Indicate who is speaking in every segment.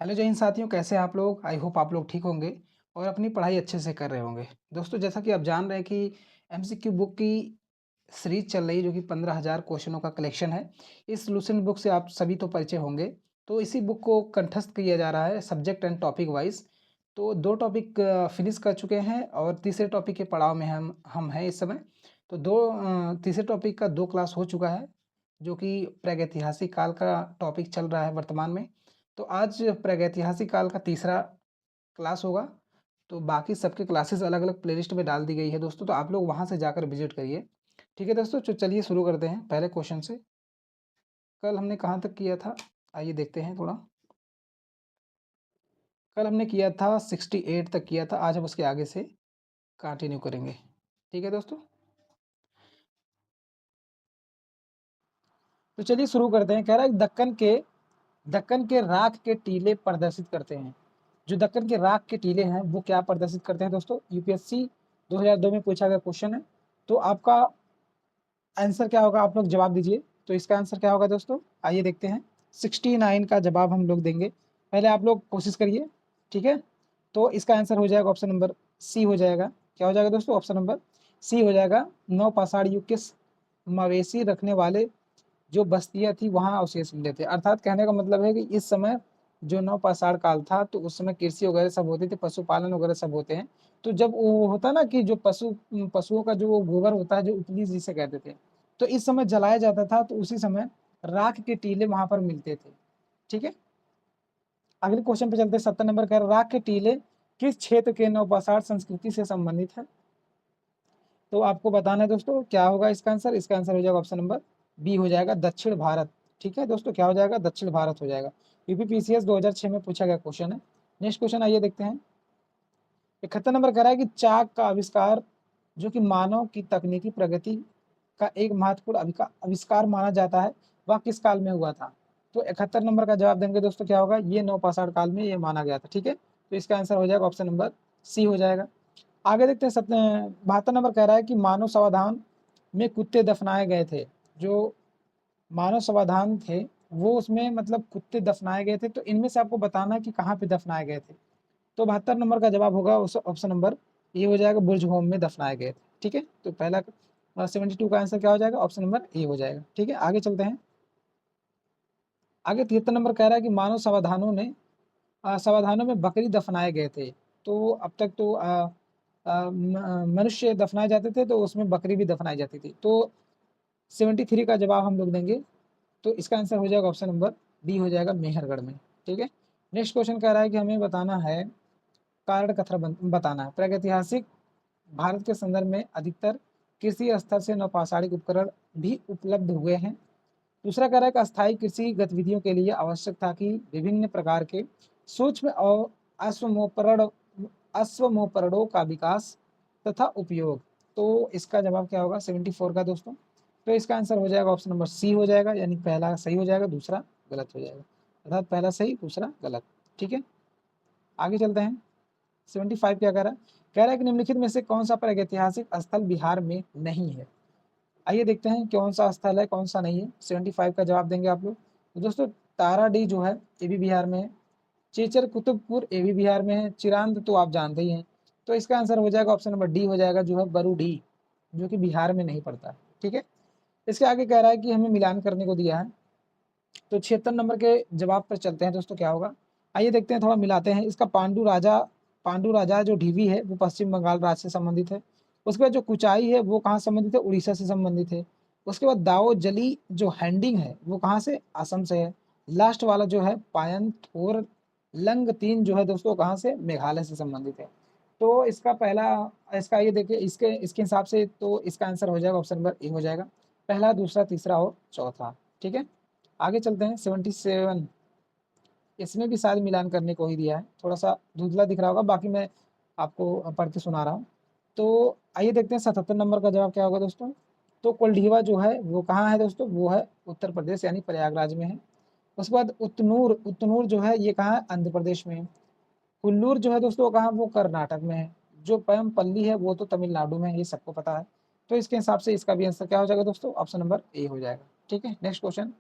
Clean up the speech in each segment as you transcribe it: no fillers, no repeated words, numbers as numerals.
Speaker 1: Hello जय हिंद साथियों, कैसे हैं आप लोग? आई होप आप लोग ठीक होंगे और अपनी पढ़ाई अच्छे से कर रहे होंगे। दोस्तों, जैसा कि आप जान रहे हैं कि एमसीक्यू बुक की सीरीज़ चल रही है, जो कि 15,000 क्वेश्चनों का कलेक्शन है। इस सॉल्यूशन बुक से आप सभी तो परिचय होंगे। तो इसी बुक को कंठस्थ किया जा रहा है सब्जेक्ट एंड टॉपिक वाइज़। तो 2 टॉपिक फिनिश कर चुके हैं और तीसरे टॉपिक के पड़ाव में हम हैं इस समय। तो तीसरे टॉपिक का 2 क्लास हो चुका है, जो कि प्रागैतिहासिक काल का टॉपिक चल रहा है वर्तमान में। तो आज प्रागैतिहासिक काल का तीसरा क्लास होगा। तो बाकी सबके क्लासेस अलग-अलग प्लेलिस्ट में डाल दी गई है दोस्तों, तो आप लोग वहाँ से जाकर विज़िट करिए। ठीक है दोस्तों, तो चलिए शुरू करते हैं पहले क्वेश्चन से। कल हमने कहाँ तक किया था? आइए देखते हैं थोड़ा। कल हमने किया था 68 तक किया था, आज हम उसके आगे से कंटिन्यू करेंगे। ठीक है दोस्तों? तो चलिए शुरू करते हैं। कह रहा है दक्कन के राख के टीले प्रदर्शित करते हैं। जो दक्कन के राख के टीले हैं वो क्या प्रदर्शित करते हैं दोस्तों? यूपीएससी 2002 में पूछा गया क्वेश्चन है। तो आपका आंसर क्या होगा? आप लोग जवाब दीजिए। तो इसका आंसर क्या होगा दोस्तों? आइए देखते हैं। 69 का जवाब हम लोग देंगे। पहले आप लोग कोशिश करिए, ठीक है? तो इसका आंसर हो जाएगा ऑप्शन नंबर सी हो जाएगा। क्या हो जाएगा दोस्तों? ऑप्शन नंबर सी हो जाएगा। नौ पाषाण युग के मवेशी रखने वाले जो बस्तियाँ थी वहाँ अवशेष मिले थे। अर्थात कहने का मतलब है कि इस समय जो नवपाषाण काल था, तो उस समय कृषि वगैरह सब होती थी, पशुपालन वगैरह सब होते हैं। तो जब वो होता है ना कि जो पशुओं का जो वो गोबर होता है, जो उपली जिसे कहते थे, तो इस समय जलाया जाता था, तो उसी समय राख के टीले वहाँ पर मिलते थे। ठीक है? अगले क्वेश्चन पे चलते हैं। 70 नंबर कह रहा है राख के टीले किस क्षेत्र के नवपाषाण संस्कृति से संबंधित है? तो आपको बताना है दोस्तों क्या होगा इसका आंसर? इसका आंसर हो जाएगा ऑप्शन नंबर बी हो जाएगा, दक्षिण भारत। ठीक है दोस्तों, क्या हो जाएगा? दक्षिण भारत हो जाएगा। यूपीपीसीएस 2006 में पूछा गया क्वेश्चन है। नेक्स्ट क्वेश्चन आइए देखते हैं। 71 नंबर कह रहा है कि चाक का आविष्कार जो कि मानव की तकनीकी प्रगति का एक महत्वपूर्ण आविष्कार माना जाता है, वह किस काल में हुआ था? तो 71 नंबर का जवाब देंगे दोस्तों, क्या होगा? ये नवपाषाण काल में ये माना गया था। ठीक है, तो इसका आंसर हो जाएगा ऑप्शन नंबर सी हो जाएगा। आगे देखते हैं। 72 नंबर कह रहा है कि मानव समाधान में कुत्ते दफनाए गए थे। जो मानव समाधान थे वो उसमें मतलब कुत्ते दफनाए गए थे, तो इनमें से आपको बताना है कि कहाँ पे दफनाए गए थे। तो 72 नंबर का जवाब होगा उस ऑप्शन नंबर ए हो जाएगा, बुर्ज होम में दफनाए गए थे। ठीक है, तो पहला 72 का आंसर क्या हो जाएगा? ऑप्शन नंबर ए हो जाएगा। ठीक है, आगे चलते हैं। आगे 73 नंबर कह रहा है कि मानव समाधानों में बकरी दफनाए गए थे। तो अब तक तो मनुष्य दफनाए जाते थे, तो उसमें बकरी भी दफनाई जाती थी। तो 73 का जवाब हम लोग देंगे। तो इसका आंसर हो जाएगा ऑप्शन नंबर डी हो जाएगा, मेहरगढ़ में। ठीक है, नेक्स्ट क्वेश्चन कह रहा है कि हमें बताना है, कारण कथन बताना है। प्रागैतिहासिक भारत के संदर्भ में अधिकतर कृषि स्तर से नवपाषाणिक उपकरण भी उपलब्ध हुए हैं। दूसरा कह रहा है कि अस्थायी कृषि गतिविधियों के लिए आवश्यक था कि विभिन्न प्रकार के सूक्ष्म और अश्वमोपकरण अश्वमोपकरणों का विकास तथा उपयोग। तो इसका जवाब क्या होगा? 74 का दोस्तों। तो इसका आंसर हो जाएगा ऑप्शन नंबर सी हो जाएगा, यानी पहला सही हो जाएगा, दूसरा गलत हो जाएगा। अर्थात पहला सही, दूसरा गलत। ठीक है, आगे चलते हैं। 75 क्या कह रहा है? कह रहा है कि निम्नलिखित में से कौन सा प्रागैतिहासिक स्थल बिहार में नहीं है? आइए देखते हैं कौन सा स्थल है, कौन सा नहीं है। 75 का जवाब देंगे आप लोग। तो दोस्तों, ताराडीह जो है ये भी बिहार में है। चेचर कुतुबपुर ये भी बिहार में है। चिरांद तो आप जानते ही हैं। तो इसका आंसर हो जाएगा ऑप्शन नंबर डी हो जाएगा, जो है बरूडीह, जो कि बिहार में नहीं पड़ता है। ठीक है, इसके आगे कह रहा है कि हमें मिलान करने को दिया है। तो 76 नंबर के जवाब पर चलते हैं दोस्तों, क्या होगा? आइए देखते हैं, थोड़ा मिलाते हैं। इसका पांडु राजा जो ढीवी है वो पश्चिम बंगाल राज्य से संबंधित है। उसके बाद जो कुचाई है वो कहाँ संबंधित है? उड़ीसा से संबंधित है। उसके बाद दाओ जली जो हैंडिंग है वो कहाँ से? असम से है। लास्ट वाला जो है पायन थोर लंग तीन जो है दोस्तों कहाँ से? मेघालय से संबंधित है। तो इसका पहला इसका ये देखिए, इसके इसके हिसाब से तो इसका आंसर हो जाएगा ऑप्शन नंबर ए हो जाएगा, पहला, दूसरा, तीसरा और चौथा। ठीक है, आगे चलते हैं। 77 इसमें भी शायद मिलान करने को ही दिया है, थोड़ा सा धुंधला दिख रहा होगा, बाकी मैं आपको पढ़ के सुना रहा हूँ। तो आइए देखते हैं 77 नंबर का जवाब क्या होगा दोस्तों। तो कोल्ढीवा जो है वो कहाँ है दोस्तों? वो है उत्तर प्रदेश, यानी प्रयागराज में है। उसके बाद उतनूर उतनूर जो है ये कहाँ है? आंध्र प्रदेश में है। कुल्लूर जो है दोस्तों कहाँ? वो कर्नाटक में है। जो पयमपल्ली है वो तो तमिलनाडु में है, ये सबको पता है। तो इसके हिसाब से इसका भी आंसर क्या हो जाएगा दोस्तों? ऑप्शन नंबर ए हो जाएगा। ठीक है, नेक्स्ट क्वेश्चन।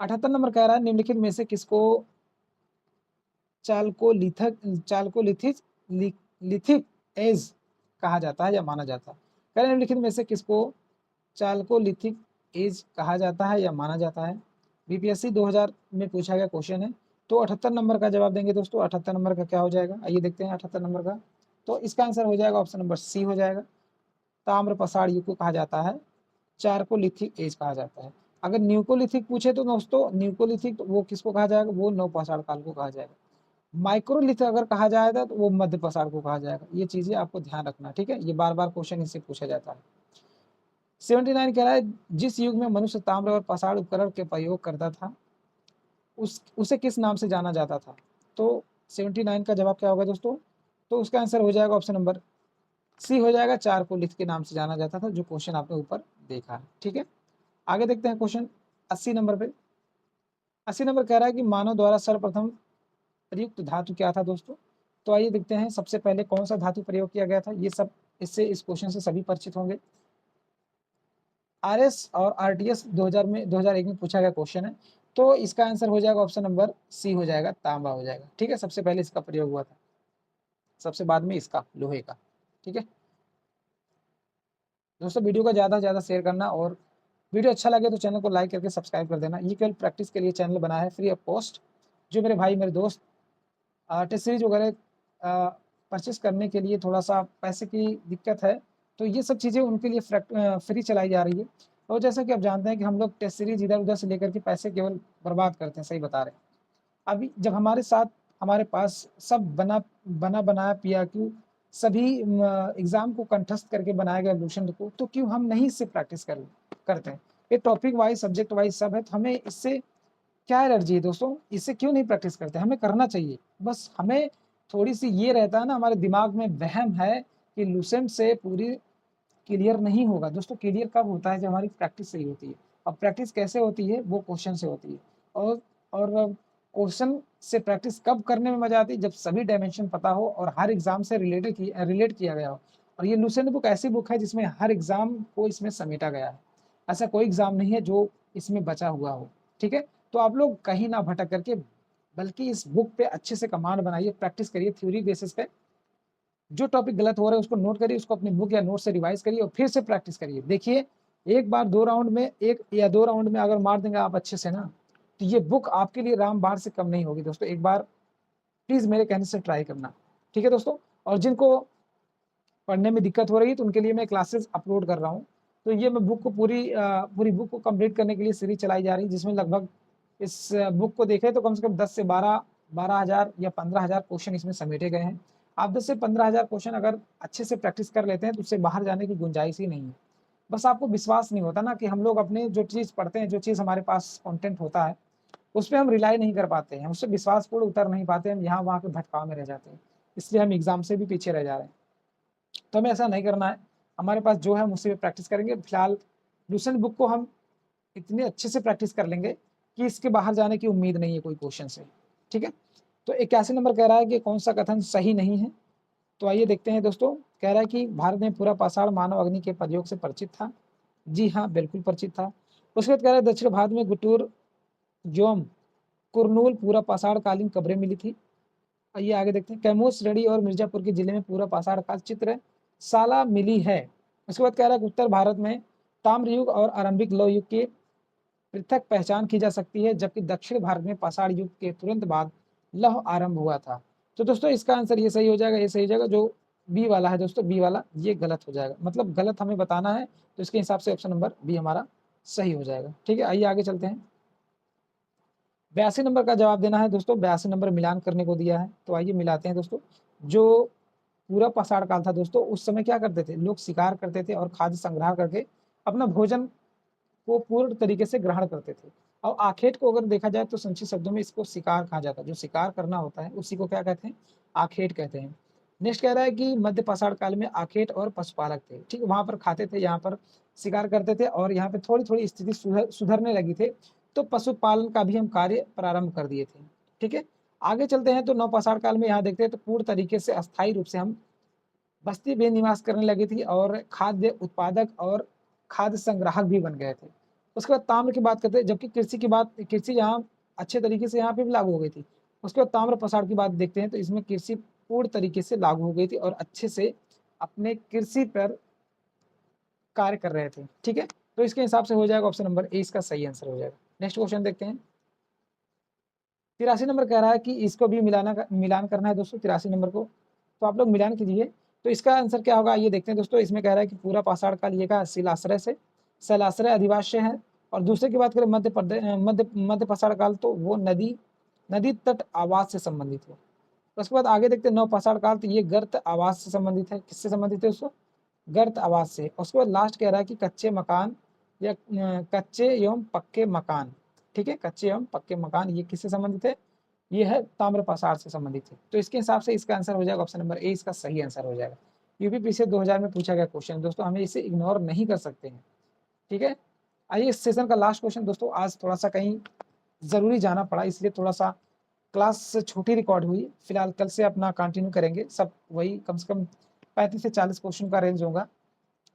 Speaker 1: 78 नंबर कह रहा है निम्नलिखित में से किसको चाल्कोलिथिक लिथिक एज कहा जाता है या माना जाता है। कह रहे निम्नलिखित में से किसको चाल्कोलिथिक एज कहा जाता है या माना जाता है। बीपीएससी 2000 में पूछा गया क्वेश्चन है। तो 78 नंबर का जवाब देंगे दोस्तों। 78 नंबर का क्या हो जाएगा, आइए देखते हैं 78 नंबर का। तो इसका आंसर हो जाएगा ऑप्शन नंबर सी हो जाएगा। ताम्र पसाड़ युग को कहा जाता है चार्कोलिथिक एज कहा जाता है। अगर न्यूकोलिथिक पूछे तो दोस्तों न्यूकोलिथिक वो किसको कहा जाएगा, वो नव पसाड़ काल को कहा जाएगा। माइक्रोलिथ अगर कहा जाएगा तो वो मध्य पसाड़ को कहा जाएगा। ये चीजें आपको ध्यान रखना, ठीक है, ये बार बार क्वेश्चन इससे पूछा जाता है। 79 कह रहा है जिस युग में मनुष्य ताम्र और पसाड़ उपकरण के प्रयोग करता था उसे किस नाम से जाना जाता था। तो 79 का जवाब क्या होगा दोस्तों, तो उसका आंसर हो जाएगा ऑप्शन नंबर सी हो जाएगा, चारकोलिथ के नाम से जाना जाता था, जो क्वेश्चन आपने ऊपर देखा है। ठीक है, आगे देखते हैं क्वेश्चन 80 नंबर पे। 80 नंबर कह रहा है कि मानव द्वारा सर्वप्रथम प्रयुक्त धातु क्या था दोस्तों। तो आइए देखते हैं सबसे पहले कौन सा धातु प्रयोग किया गया था। ये सब इससे इस क्वेश्चन से सभी परिचित होंगे। आरएस और आरटीएस 2001 में पूछा गया क्वेश्चन है। तो इसका आंसर हो जाएगा ऑप्शन नंबर सी हो जाएगा, तांबा हो जाएगा। ठीक है, सबसे पहले इसका प्रयोग हुआ था, सबसे बाद में इसका लोहे का। ठीक है दोस्तों, वीडियो को ज़्यादा से ज़्यादा शेयर करना और वीडियो अच्छा लगे तो चैनल को लाइक करके सब्सक्राइब कर देना। ये केवल प्रैक्टिस के लिए चैनल बना है, फ्री ऑफ कॉस्ट। जो मेरे भाई मेरे दोस्त टेस्ट सीरीज वगैरह परचेस करने के लिए थोड़ा सा पैसे की दिक्कत है, तो ये सब चीज़ें उनके लिए फ्री चलाई जा रही है। और जैसा कि आप जानते हैं कि हम लोग टेस्ट सीरीज इधर उधर से लेकर के पैसे केवल बर्बाद करते हैं, सही बता रहे हैं। अभी जब हमारे साथ हमारे पास सब बना बनाया पीआईक्यू सभी एग्जाम को कंठस्थ करके बनाया गया सॉल्यूशन को, तो क्यों हम नहीं इससे प्रैक्टिस करते हैं। ये टॉपिक वाइज सब्जेक्ट वाइज सब है, तो हमें इससे क्या एलर्जी है दोस्तों, इससे क्यों नहीं प्रैक्टिस करते। हमें करना चाहिए, बस हमें थोड़ी सी ये रहता है ना, हमारे दिमाग में वहम है कि लूसेंट से पूरी क्लियर नहीं होगा। दोस्तों क्लियर कब होता है, जब हमारी प्रैक्टिस सही होती है। और प्रैक्टिस कैसे होती है, वो क्वेश्चन से होती है। और क्वेश्चन से प्रैक्टिस कब करने में मजा आती है, जब सभी डायमेंशन पता हो और हर एग्जाम से रिलेट किया गया हो। और ये लूसेंट बुक ऐसी बुक है जिसमें हर एग्जाम को इसमें समेटा गया है। ऐसा कोई एग्जाम नहीं है जो इसमें बचा हुआ हो। ठीक है, तो आप लोग कहीं ना भटक करके बल्कि इस बुक पे अच्छे से कमांड बनाइए, प्रैक्टिस करिए थ्योरी बेसिस पे। जो टॉपिक गलत हो रहा है उसको नोट करिए, उसको अपनी बुक या नोट से रिवाइज करिए और फिर से प्रैक्टिस करिए। देखिए एक बार 2 राउंड में, 1 या 2 राउंड में अगर मार देंगे आप अच्छे से ना, तो ये बुक आपके लिए रामबाण से कम नहीं होगी दोस्तों। एक बार प्लीज मेरे कहने से ट्राई करना। ठीक है दोस्तों, और जिनको पढ़ने में दिक्कत हो रही है तो उनके लिए मैं क्लासेस अपलोड कर रहा हूँ। तो ये मैं बुक को पूरी बुक को कंप्लीट करने के लिए सीरीज चलाई जा रही है, जिसमें लगभग इस बुक को देखें तो कम से कम 10 से 12 हज़ार या 15 हज़ार क्वेश्चन इसमें समेटे गए हैं। आप 10 से 15 हज़ार क्वेश्चन अगर अच्छे से प्रैक्टिस कर लेते हैं तो उससे बाहर जाने की गुंजाइश ही नहीं है। बस आपको विश्वास नहीं होता ना कि हम लोग अपने जो चीज़ पढ़ते हैं, जो चीज़ हमारे पास कंटेंट होता है, उस पे हम रिलाई नहीं कर पाते हैं, उससे विश्वासपूर्ण उतर नहीं पाते, हम यहाँ वहाँ के भटकाव में रह जाते हैं। इसलिए हम एग्जाम से भी पीछे रह जा रहे हैं। तो हमें ऐसा नहीं करना है। हमारे पास जो है हम उसी पे प्रैक्टिस करेंगे। फिलहाल लूसेंट बुक को हम इतने अच्छे से प्रैक्टिस कर लेंगे कि इसके बाहर जाने की उम्मीद नहीं है कोई क्वेश्चन से। ठीक है, तो 81 नंबर कह रहा है कि कौन सा कथन सही नहीं है। तो आइए देखते हैं दोस्तों। कह रहा है कि भारत में पूरा पाषाण मानव अग्नि के प्रयोग से परिचित था। जी हाँ, बिल्कुल परिचित था। उसके बाद कह रहा है दक्षिण भारत में गुटूर, जोम, कुरनूल पूरा पाषाण कालीन कब्रें मिली थी। आइए आगे देखते हैं। कैमूर, रेडी और मिर्जापुर के जिले में पूरा पाषाण काल चित्र साला मिली है। उसके बाद कह रहा है कि उत्तर भारत में ताम्र युग और आरंभिक लौह युग की पृथक पहचान की जा सकती है, जबकि दक्षिण भारत में पाषाण युग के तुरंत बाद लौह आरंभ हुआ था। तो दोस्तों इसका आंसर ये सही हो जाएगा, ये सही हो जाएगा। जो बी वाला है दोस्तों, बी वाला ये गलत हो जाएगा, मतलब गलत हमें बताना है, तो इसके हिसाब से ऑप्शन नंबर बी हमारा सही हो जाएगा। ठीक है, आइए आगे चलते हैं। 82 नंबर का जवाब देना है दोस्तों। 82 नंबर मिलान करने को दिया है, तो आइए मिलाते हैं दोस्तों। जो पूरा पाषाण काल था दोस्तों, उस समय क्या करते थे लोग, शिकार करते थे और खाद्य संग्रह करके अपना भोजन को पूर्ण तरीके से ग्रहण करते थे। और आखेट को अगर देखा जाए तो संक्षिप्त शब्दों में इसको शिकार कहा जाता है। जो शिकार करना होता है उसी को क्या कहते हैं, आखेट कहते हैं। नेक्स्ट कह रहा है कि मध्य पाषाण काल में आखेट और पशुपालक थे। ठीक है, वहां पर खाते थे, यहाँ पर शिकार करते थे, और यहाँ पे थोड़ी थोड़ी स्थिति सुधरने लगी थे, तो पशुपालन का भी हम कार्य प्रारंभ कर दिए थे। ठीक है, आगे चलते हैं। तो नवपाषाण काल में यहाँ देखते हैं तो पूर्ण तरीके से अस्थायी रूप से हम बस्ती में निवास करने लगी थी और खाद्य उत्पादक और खाद्य संग्राहक भी बन गए थे। उसके बाद ताम्र की बात करते हैं, जबकि कृषि यहाँ अच्छे तरीके से यहाँ पे भी लागू हो गई थी। उसके बाद ताम्र प्रसार की बात देखते हैं, तो इसमें कृषि पूर्ण तरीके से लागू हो गई थी और अच्छे से अपने कृषि पर कार्य कर रहे थे। ठीक है, तो इसके हिसाब से हो जाएगा ऑप्शन नंबर ए इसका सही आंसर हो जाएगा। नेक्स्ट क्वेश्चन देखते हैं। 83 नंबर कह रहा है कि इसको भी मिलान करना है दोस्तों 83 नंबर को, तो आप लोग मिलान कीजिए। तो इसका आंसर क्या होगा ये देखते हैं दोस्तों। इसमें कह रहा है कि पूरा पाषाण काल ये का शैलाश्रय अधिवास्य है, और दूसरे की बात करें मध्य पाषाण काल, तो वो नदी तट आवास से संबंधित है। उसके बाद आगे देखते हैं नव पाषाण काल, तो ये गर्त आवास से संबंधित है। किससे संबंधित है दोस्तों? गर्त आवास से। उसके बाद लास्ट कह रहा है कि कच्चे मकान या कच्चे एवं पक्के मकान। ठीक है, कच्चे एवं पक्के मकान ये किससे संबंधित है? ये है ताम्र पाषाण से संबंधित है। तो इसके हिसाब से इसका आंसर हो जाएगा ऑप्शन नंबर ए इसका सही आंसर हो जाएगा। यूपीपीसी 2000 में पूछा गया क्वेश्चन दोस्तों, हमें इसे इग्नोर नहीं कर सकते हैं। ठीक है, आइए इस सेशन का लास्ट क्वेश्चन दोस्तों। आज थोड़ा सा कहीं जरूरी जाना पड़ा, इसलिए थोड़ा सा क्लास छोटी रिकॉर्ड हुई। फिलहाल कल से अपना कंटिन्यू करेंगे, सब वही कम से कम 35 से 40 क्वेश्चन का रेंज होगा।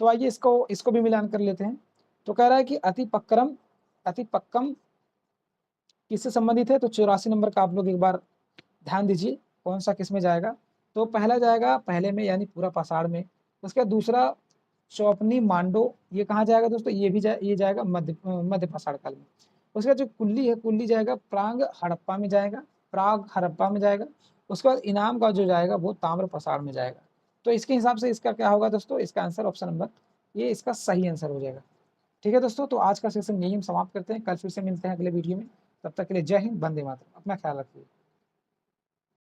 Speaker 1: तो आइए इसको भी मिलान कर लेते हैं। तो कह रहा है कि अति पक्कम किससे संबंधित है? तो 84 नंबर का आप लोग एक बार ध्यान दीजिए कौन सा किस में जाएगा। तो पहला जाएगा पहले में यानी पूरा पाषाण में। उसके बाद दूसरा चौपनी मांडो, ये कहाँ जाएगा दोस्तों? ये जाएगा मध्य पाषाण काल में। उसके बाद जो कुल्ली है, कुल्ली जाएगा प्राग हड़प्पा में जाएगा। उसके बाद इनाम का जो जाएगा वो ताम्र पाषाण में जाएगा। तो इसके हिसाब से इसका क्या होगा दोस्तों? इसका आंसर ऑप्शन नंबर ये इसका सही आंसर हो जाएगा। ठीक है दोस्तों, तो आज का सेशन यही हम समाप्त करते हैं। कल फिर से मिलते हैं अगले वीडियो में। तब तक के लिए जय हिंद, वंदे मातरम। अपना ख्याल रखिए।